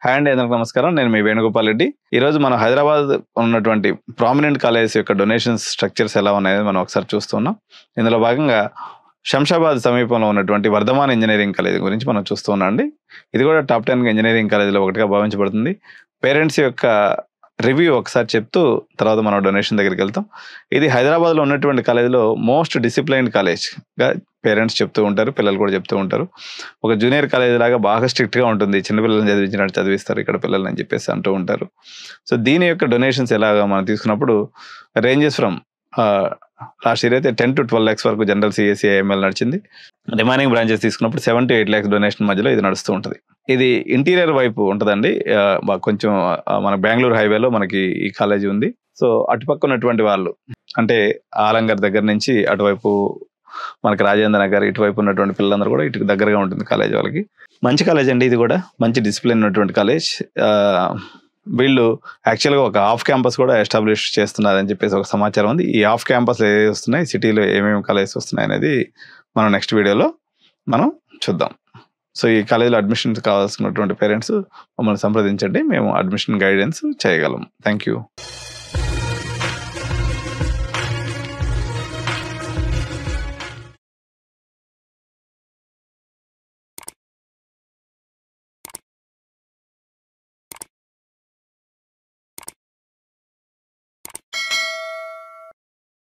Hi అండి, అందరికి నమస్కారం. నేను మీ వేణుగోపాల్ రెడ్డి. ఈరోజు మనం హైదరాబాద్ ఉన్నటువంటి ప్రామినెంట్ కాలేజెస్ యొక్క డొనేషన్స్ స్ట్రక్చర్స్ ఎలా ఉన్నాయని మనం ఒకసారి చూస్తున్నాం. ఇందులో భాగంగా శంషాబాద్ సమీపంలో ఉన్నటువంటి వర్ధమాన్ ఇంజనీరింగ్ కాలేజ్ గురించి మనం చూస్తున్నాం అండి. ఇది కూడా టాప్ 10 ఇంజనీరింగ్ కాలేజీలో ఒకటిగా భావించబడుతుంది. పేరెంట్స్ యొక్క రివ్యూ ఒకసారి చెప్తూ తర్వాత మనం డొనేషన్ దగ్గరికి వెళ్తాం. ఇది హైదరాబాద్లో ఉన్నటువంటి కాలేజీలో మోస్ట్ డిసిప్లైన్డ్ కాలేజ్గా పేరెంట్స్ చెప్తూ ఉంటారు, పిల్లలు కూడా చెప్తూ ఉంటారు. ఒక జూనియర్ కాలేజ్ లాగా బాగా స్ట్రిక్ట్గా ఉంటుంది, చిన్నపిల్లల్ని చదివించినట్టు చదివిస్తారు ఇక్కడ పిల్లల్ని అని చెప్పేసి అంటూ ఉంటారు. సో దీని యొక్క డొనేషన్స్ ఎలాగా మనం తీసుకున్నప్పుడు రేంజెస్ ఫ్రమ్ లాస్ట్ ఇయర్ అయితే 10 to 12 lakhs వరకు జనరల్ సిఎస్సి ఐఎంఎల్ నడిచింది. రిమైనింగ్ బ్రాంచెస్ తీసుకున్నప్పుడు 7 to 8 lakhs డొనేషన్ మధ్యలో ఇది నడుస్తూ ఉంటుంది. ఇది ఇంటీరియర్ వైపు ఉంటుందండి. కొంచెం మన బెంగళూరు హైవేలో మనకి ఈ కాలేజీ ఉంది. సో అటుపక్క ఉన్నటువంటి వాళ్ళు అంటే ఆలంగర్ దగ్గర నుంచి అటువైపు మనకి రాజేంద్ర నగర్ ఇటువైపు ఉన్నటువంటి పిల్లలందరూ కూడా ఇటు దగ్గరగా ఉంటుంది కాలేజ్ వాళ్ళకి. మంచి కాలేజ్ అండి, ఇది కూడా మంచి డిసిప్లిన్ ఉన్నటువంటి కాలేజ్. వీళ్ళు యాక్చువల్గా ఒక ఆఫ్ క్యాంపస్ కూడా ఎస్టాబ్లిష్ చేస్తున్నారని చెప్పేసి ఒక సమాచారం ఉంది. ఈ ఆఫ్ క్యాంపస్ ఏవి వస్తున్నాయి, సిటీలో ఏమేమి కాలేజెస్ వస్తున్నాయి అనేది మనం నెక్స్ట్ వీడియోలో మనం చూద్దాం. సో ఈ కాలేజీలో అడ్మిషన్స్ కావాల్సినటువంటి పేరెంట్స్ మమ్మల్ని సంప్రదించండి, మేము అడ్మిషన్ గైడెన్స్ చేయగలం. Thank you.